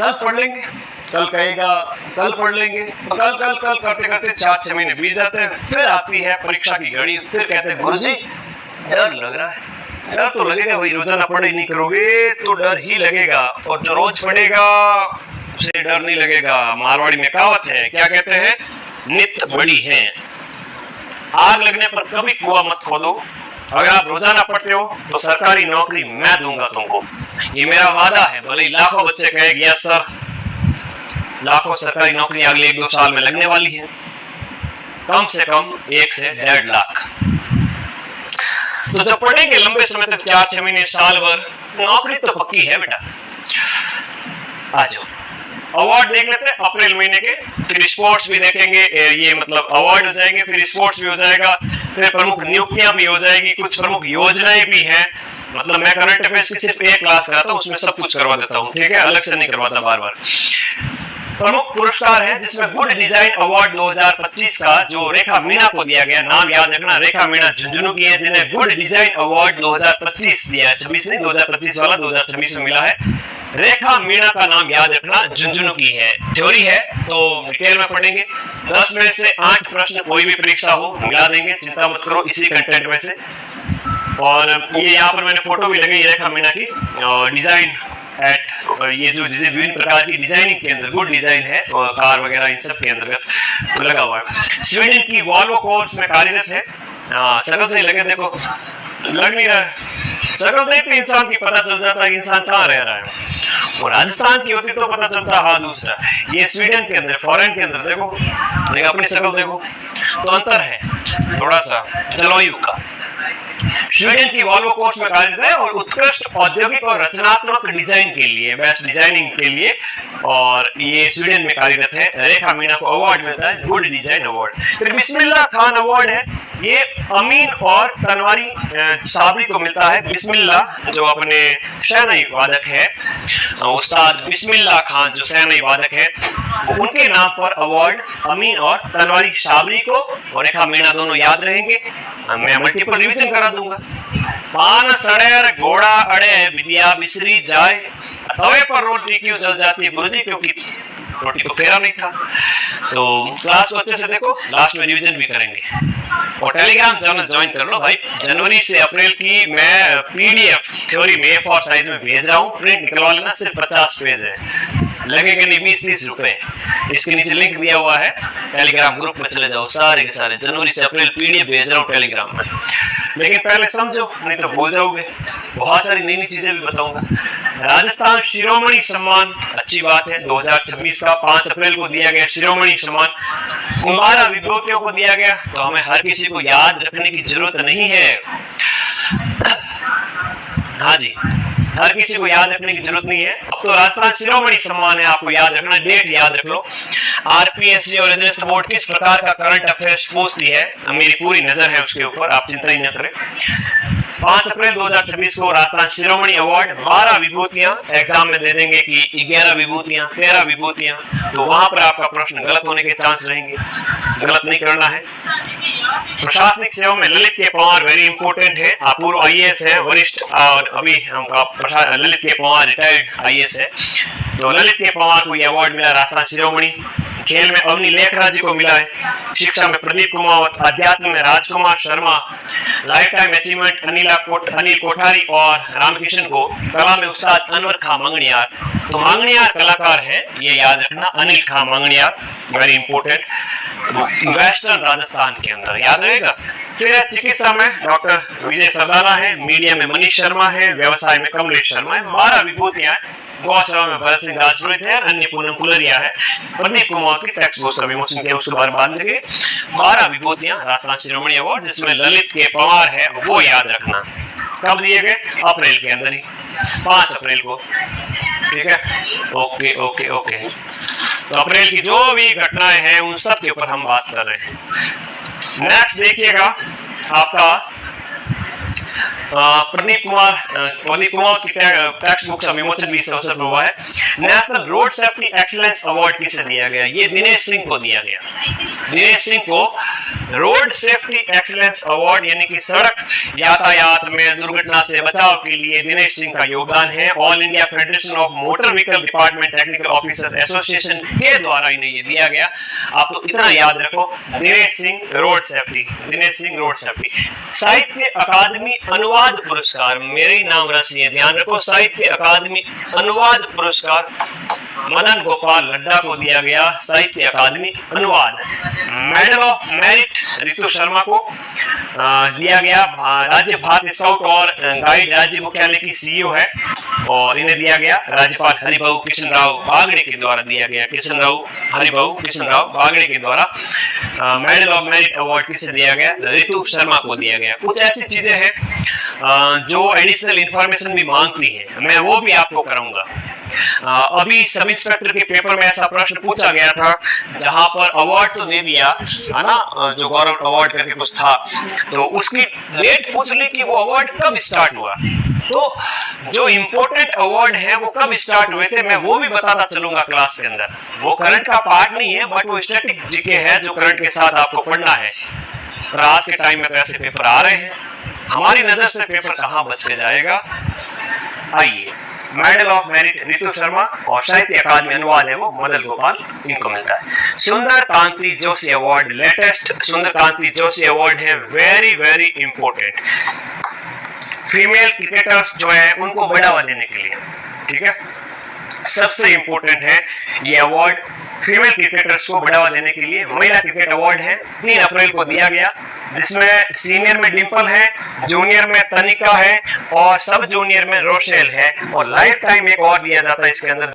कल पढ़ लेंगे, कल कहेगा कल पढ़ लेंगे, कल कल कल करते करते 4-6 महीने बीत जाते हैं। फिर आती है परीक्षा की घड़ी, फिर कहते हैं गुरुजी डर लग रहा है। डर तो लगेगा भाई, रोजाना पढ़ाई नहीं करोगे तो डर ही लगेगा, और जो रोज पढ़ेगा उसे डर नहीं लगेगा। मारवाड़ी में कहावत है, क्या कहते हैं, नित बड़ी है। आग लगने पर कभी कुआं मत खोदो। अगर आप रोजाना पढ़ते हो तो सरकारी नौकरी मैं दूंगा तुमको, ये मेरा वादा है। भले लाखों बच्चे कहेंगे यस सर, लाखों सरकारी नौकरी अगले 1-2 साल में लगने वाली है, कम से कम 1 से 1.5 लाख। तो जब पढ़ेंगे लंबे समय तक, 4-6 महीने, साल भर, नौकरी तो पक्की है बेटा। आ जाओ, अवार्ड देख लेते हैं अप्रैल महीने के, फिर स्पोर्ट्स भी देखेंगे। ये मतलब अवार्ड हो जाएंगे, फिर स्पोर्ट्स भी हो जाएगा, फिर प्रमुख नियुक्तियां भी हो जाएगी, कुछ प्रमुख योजनाएं भी हैं। मतलब मैं करंट अफेयर्स की सिर्फ एक क्लास कराता हूँ, उसमें सब कुछ करवा देता हूँ, ठीक है, अलग से नहीं करवाता बार बार। प्रमुख पुरस्कार है जिसमें गुड डिजाइन अवार्ड 2025 का जो रेखा मीणा को दिया गया, नाम याद रखना, रेखा मीणा झुंझुनू की है जिन्हें गुड डिजाइन अवार्ड 2025 दिया है। 26 नहीं, 2025 वाला 2026 में मिला है। रेखा मीणा का नाम याद रखना, झुंझुनू की है। थ्योरी है तो डिटेल में पढ़ेंगे। 10 में से 8 प्रश्न कोई भी परीक्षा हो मिला देंगे, चिंता मत करो, इसी कंटेंट में से। और ये यहाँ पर मैंने फोटो भी लगाई रेखा मीणा की, डिजाइन एट, ये जो विभिन्न प्रकार की डिजाइनिंग के अंदर गुड डिजाइन है, और कार वगैरह इन सब के अंतर्गत तो लगा हुआ है। स्वीडन की वॉल्वो कोर्स में कार्यरत है। शकल से लगे, देखो लग नहीं रहा है, शकल देखते इंसान की पता चल जाता है कि इंसान कहाँ रह रहा है। और राजस्थान की होती तो पता चलता हाँ दूसरा। ये स्वीडन के अंदर, फॉरेन के अंदर देखो, अपनी शकल देखो तो अंतर है थोड़ा सा जलवायु का। स्वीडन की वॉल्वो कोर्स में कार्यरत है और उत्कृष्ट औद्योगिक और रचनात्मक डिजाइन के लिए, बेस्ट डिजाइनिंग के लिए, और ये स्वीडन में कार्यरत है। रेखा मीणा को अवार्ड मिलता है, गुड डिजाइन अवार्ड। फिर बिस्मिल्लाह खान अवार्ड है, ये अमीन और तनवारी साबरी को मिलता है। बिस्मिल्लाह जो अपने शहनाई वादक है, उस्ताद बिस्मिल्लाह खान जो शहनाई वादक है, उनके नाम पर अवार्ड अमीन और तनवारी साबरी को, और रेखा मीणा दोनों याद रहेंगे, मैं मल्टीपल रिवीजन करा दूंगा। पान सड़ेर घोड़ा अड़े विद्या बिसरी जाए, तवे पर रोटी क्यों जल जाती है गुरुजी, क्योंकि रोटी को फेरा नहीं था। तो क्लास को अच्छे से देखो, लास्ट में रिवीजन भी करेंगे। और टेलीग्राम चैनल ज्वाइन कर लो भाई। जनवरी से अप्रैल की मैं पीडीएफ थ्योरी में A4 साइज में भेज रहा हूँ, प्रिंट निकलवा लेना, सिर्फ 50 पेज है, लगेंगे नहीं 20-30 रुपए। इसके नीचे लिंक दिया हुआ है, टेलीग्राम ग्रुप में चले जाओ, सारे के सारे जनवरी से अप्रैल पीडीएफ भेज रहा हूँ टेलीग्राम में। लेकिन पहले समझो, नहीं तो भूल जाओगे। बहुत सारी नई नई चीजें भी बताऊंगा। राजस्थान शिरोमणि सम्मान, अच्छी बात है, 2026 का 5 अप्रैल को दिया गया शिरोमणि सम्मान। 12 विभूतियों को दिया गया, तो हमें हर किसी को याद रखने की जरूरत नहीं है। हाँ जी, हर किसी को याद रखने की जरूरत नहीं है। अब तो राजस्थान शिरोमणि सम्मान है, आपको याद रखना, डेट याद रख लो। आरपीएससी और रेजिडेंस बोर्ड किस प्रकार का करंट अफेयर्स पूछती है, मेरी पूरी नजर है उसके ऊपर, आप चिंता ही न करें। 5 अप्रैल 2026 को राजस्थान शिरोमणि अवार्ड। 12 विभूतियां एग्जाम में दे देंगे कि 11 विभूतियां, 13 विभूतियां, तो वहां पर आपका प्रश्न गलत होने के चांस रहेंगे, गलत नहीं करना है। प्रशासनिक सेवा में ललित के पवार वेरी इंपॉर्टेंट है, पूर्व आईएएस है, वरिष्ठ, और अभी ललित के पवार रिटायर्ड आईएएस है। तो ललित के पवार को यह अवार्ड मिला राजस्थान शिरोमणि। खेल में अवनी लेखरा जी को मिला है। शिक्षा में प्रदीप कुमावत, अध्यात्म में Rajkumar Sharma, life time achievement Anil Kothari, और रामकिशन को कला में उस्ताद अनवर खां मंगनियार। तो मंगनियार कलाकार है, ये याद रखना, Anil Khan Manganiyar, very important, western Rajasthan के अंदर, याद रहेगा। फिर चिकित्सा में डॉक्टर विजय सरदाना है, मीडिया में मनीष शर्मा है, व्यवसाय में कमलेश शर्मा है। 12 विभूतियां, गौसेवा में भरत सिंह राजपुरोहित है, अन्य पूनम कुलरिया है, प्रदीप कुमार की टेक्स्ट बुक विमोचन के उसके बारे बात देंगे। 12 विभूतियां राजस्थान शिरोमणि अवार्ड, जिसमें ललित के पवार है, वो याद रखना। कब दिए गए? अप्रैल के अंदर ही, 5 अप्रैल को, ठीक है। ओके ओके ओके, तो अप्रैल की जो भी घटनाएं हैं उन सब के ऊपर हम बात कर रहे हैं। नेक्स्ट देखिएगा आपका प्रदीप कुमार की टेक्स्ट बुक का विमोचन भी इस अवसर पर हुआ है। National road safety excellence award किसे दिया गया? ये दिनेश सिंह को दिया गया। दिनेश सिंह को रोड सेफ्टी एक्सीलेंस अवार्ड यानी कि सड़क यातायात में दुर्घटना से बचाव के लिए दिनेश सिंह का योगदान है। All India federation of motor vehicle department technical officers association के द्वारा इन्हें ये दिया गया। आप तो इतना याद रखो, Dinesh Singh road safety, Dinesh Singh road safety. साहित्य अकादमी अनुवाद पुरस्कार, मेरे नाम राशि ध्यान रखो, साहित्य अकादमी अनुवाद पुरस्कार मदन गोपाल लड्डा को दिया गया, साहित्य अकादमी अनुवाद। Medal of merit Ritu Sharma को दिया गया, राज्य भारतीय स्काउट और गाइड राज्य मुख्यालय की सीईओ है और इन्हें दिया गया राज्यपाल हरिभाऊ कृष्ण राव बागड़े के द्वारा दिया गया, हरिभाऊ कृष्ण राव बागड़े के द्वारा मेडल ऑफ मेरिट अवार्ड किसे दिया गया, रितु शर्मा को दिया गया। कुछ ऐसी चीजें हैं जो एडिशनल इंफॉर्मेशन भी मांगती है, मैं वो भी आपको कराऊंगा। अभी सब इंस्पेक्टर के पेपर में ऐसा प्रश्न पूछा गया था जहां पर अवार्ड तो दे दिया है ना, जो गौरव अवार्ड करके कुछ था, तो उसकी डेट पूछ ली कि वो अवार्ड कब स्टार्ट हुआ। तो जो इम्पोर्टेंट अवार्ड है वो कब स्टार्ट हुए थे मैं वो भी बताता चलूंगा क्लास के अंदर। वो करंट का पार्ट नहीं है बट वो स्टैटिक जीके है जो करंट के साथ आपको पढ़ना है। पर आज के टाइम में तो ऐसे पेपर आ रहे हैं, हमारी नजर से पेपर कहां बच के जाएगा। आइए, medal of merit Ritu Sharma और साहित्य अकादमी अनुवाद है वो मदन गोपाल, इनको मिलता है। सुंदर कांति जोशी अवार्ड, लेटेस्ट सुंदर कांति जोशी अवार्ड है, very very important. Female cricketers जो है उनको बढ़ावा देने के लिए, ठीक है, सबसे इंपॉर्टेंट है ये अवार्ड। फीमेल क्रिकेटर्स को बढ़ावा देने के लिए महिला क्रिकेट अवार्ड है, 3 अप्रैल को दिया गया, जिसमें सीनियर में डिंपल है, जूनियर में तनिका है और सब जूनियर में रोशेल है और लाइफ टाइम एक और दिया जाता है इसके अंदर।